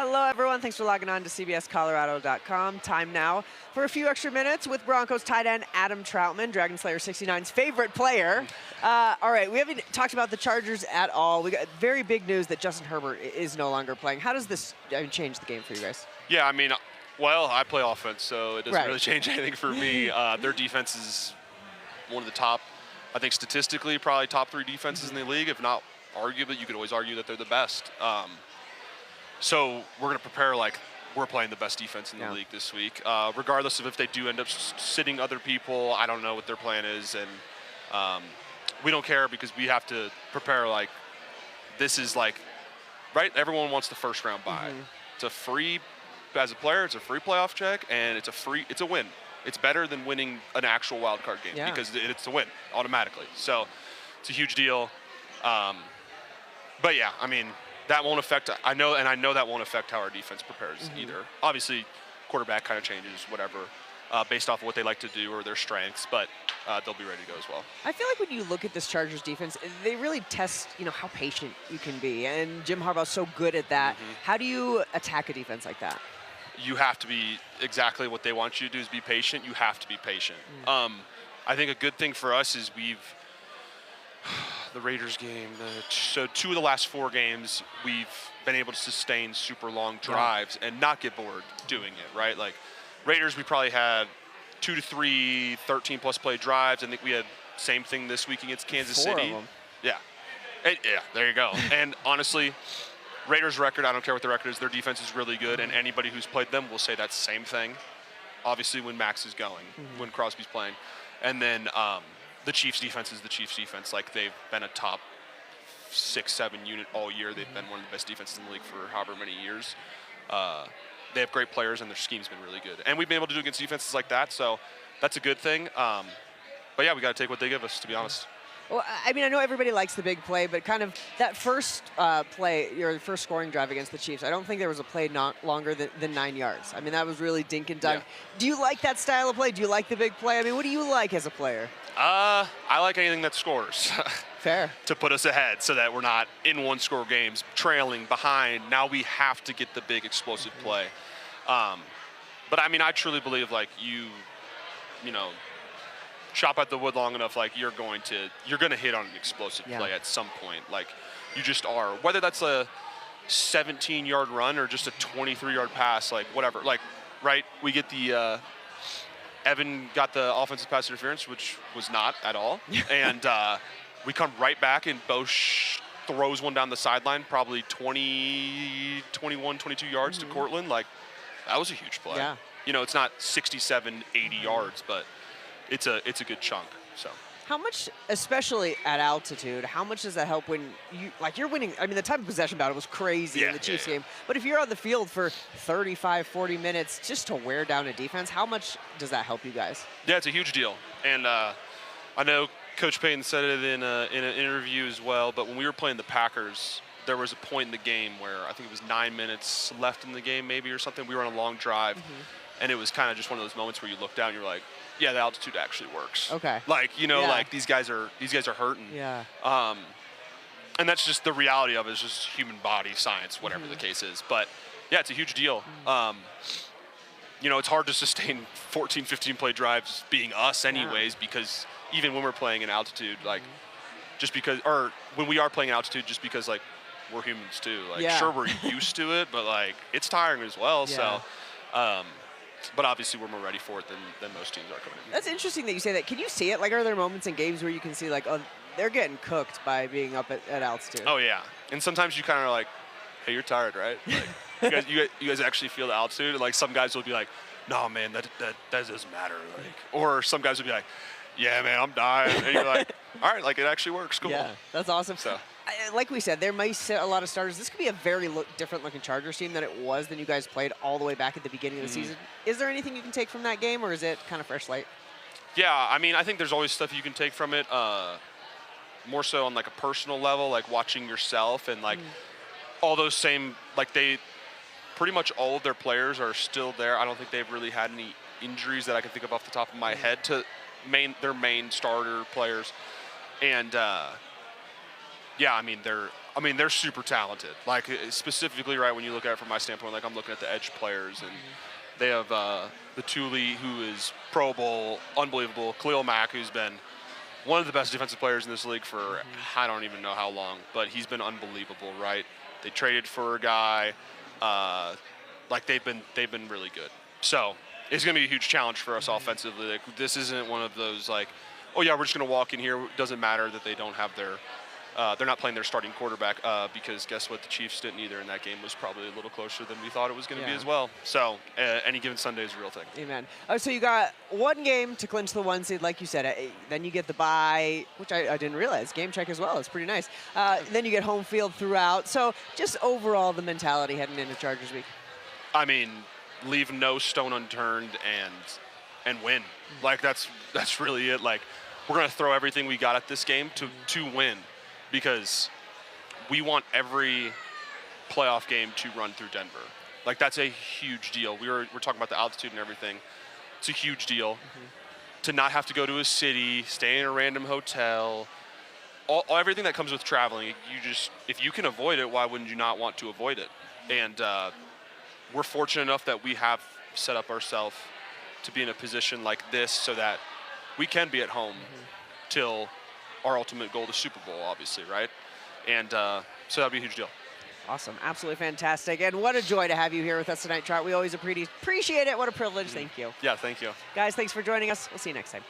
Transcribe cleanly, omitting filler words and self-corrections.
Hello, everyone. Thanks for logging on to CBSColorado.com. Time now for a few extra minutes with Broncos tight end Adam Trautman, Dragon Slayer 69's favorite player. All right, we haven't talked about the Chargers at all. We got very big news that Justin Herbert is no longer playing. How does this change the game for you guys? Yeah, I mean, well, I play offense, so it doesn't really change anything for me. Their defense is one of the top, I think statistically, probably top 3 defenses in the league. If not, arguably, you could always argue that they're the best. So we're going to prepare like we're playing the best defense in the league this week. Regardless of if they do end up sitting other people, I don't know what their plan is. And we don't care because we have to prepare like this is like, right? Everyone wants the first round bye. It's a free, as a player, it's a free playoff check, and it's a win. It's better than winning an actual wild card game because it's a win automatically. So it's a huge deal. But yeah, I mean, that won't affect, I know that won't affect how our defense prepares either. Obviously, quarterback kind of changes, whatever, based off of what they like to do or their strengths, but they'll be ready to go as well. I feel like when you look at this Chargers defense, they really test, how patient you can be, and Jim Harbaugh's so good at that. How do you attack a defense like that? You have to be exactly what they want you to do is be patient. You have to be patient. I think a good thing for us is the Raiders game, so 2 of the last 4 games, we've been able to sustain super long drives and not get bored doing it, right? Like Raiders, we probably had 2 to 3 13-plus play drives. I think we had same thing this week against Kansas 4 City. Of them. Yeah, there you go. And honestly, Raiders' record, I don't care what the record is, their defense is really good, and anybody who's played them will say that same thing. Obviously, when Max is going, when Crosby's playing. And then the Chiefs' defense is the Chiefs' defense. Like, they've been a top 6-7 unit all year. They've been one of the best defenses in the league for however many years. They have great players, and their scheme's been really good. And we've been able to do against defenses like that, so that's a good thing. But, yeah, we got to take what they give us, to be honest. Well, I mean, I know everybody likes the big play, but kind of that first play, your first scoring drive against the Chiefs, I don't think there was a play not longer than 9 yards. I mean, that was really dink and dunk. Yeah. Do you like that style of play? Do you like the big play? I mean, what do you like as a player? I like anything that scores. Fair. To put us ahead so that we're not in one-score games, trailing, behind. Now we have to get the big explosive play. But, I mean, I truly believe, like, you know, chop at the wood long enough, like you're going to hit on an explosive play at some point. Like you just are. Whether that's a 17-yard run or just a 23-yard pass, like whatever. Like, right? We get the Evan got the offensive pass interference, which was not at all, and we come right back and Bosch throws one down the sideline, probably 20, 21, 22 yards to Cortland. Like that was a huge play. Yeah. You know, it's not 67, 80 yards, but it's a good chunk. So how much, especially at altitude, how much does that help when you're winning? I mean, the time of possession battle was crazy in the Chiefs game, but if you're on the field for 35, 40 minutes just to wear down a defense, how much does that help you guys? Yeah, it's a huge deal. And I know Coach Payton said it in an interview as well, but when we were playing the Packers, there was a point in the game where I think it was 9 minutes left in the game maybe or something. We were on a long drive, and it was kind of just one of those moments where you look down and you're like, yeah, the altitude actually works. Okay. Like, like these guys are hurting. Yeah. And that's just the reality of it. It's just human body science, whatever the case is. But yeah, it's a huge deal. It's hard to sustain 14, 15 play drives being us anyways, because even when we're playing in altitude, like or when we are playing in altitude, just because like we're humans too. Like sure, we're used to it, but like it's tiring as well. So but obviously we're more ready for it than most teams are coming in. That's interesting that you say that. Can you see it? Like, are there moments in games where you can see, like, oh, they're getting cooked by being up at altitude? Oh, yeah. And sometimes you kind of are like, hey, you're tired, right? Like, you guys actually feel the altitude? And, like, some guys will be like, no, man, that doesn't matter. Like, or some guys will be like, yeah, man, I'm dying. And you're like, all right, like, it actually works. Cool. Yeah, that's awesome. So. Like we said, there might sit a lot of starters. This could be a very different looking Chargers team than it was than you guys played all the way back at the beginning of the season. Is there anything you can take from that game, or is it kind of fresh slate? Yeah, I mean, I think there's always stuff you can take from it. More so on like a personal level, like watching yourself and like all those same, like pretty much all of their players are still there. I don't think they've really had any injuries that I can think of off the top of my head to their main starter players. And yeah, I mean, I mean, they're super talented. Like, specifically, right, when you look at it from my standpoint, like, I'm looking at the edge players, and they have the Thule, who is Pro Bowl, unbelievable. Khalil Mack, who's been one of the best defensive players in this league for I don't even know how long, but he's been unbelievable, right? They traded for a guy. Like, they've been really good. So it's going to be a huge challenge for us offensively. Like, this isn't one of those, like, oh, yeah, we're just going to walk in here. It doesn't matter that they don't have their they're not playing their starting quarterback because guess what? The Chiefs didn't either, and that game was probably a little closer than we thought it was going to be as well. So any given Sunday is a real thing. Amen. So you got one game to clinch the 1 seed, like you said. Then you get the bye, which I didn't realize. Game check as well. It's pretty nice. Then you get home field throughout. So just overall, the mentality heading into Chargers week. I mean, leave no stone unturned and win. Like, that's really it. Like, we're going to throw everything we got at this game to win, because we want every playoff game to run through Denver. Like, that's a huge deal. We're talking about the altitude and everything. It's a huge deal to not have to go to a city, stay in a random hotel, everything that comes with traveling. If you can avoid it, why wouldn't you not want to avoid it? And we're fortunate enough that we have set up ourselves to be in a position like this so that we can be at home till our ultimate goal, the Super Bowl, obviously, right? And so that'd be a huge deal. Awesome. Absolutely fantastic. And what a joy to have you here with us tonight, Trout. We always appreciate it. What a privilege. Thank you. Yeah, thank you. Guys, thanks for joining us. We'll see you next time.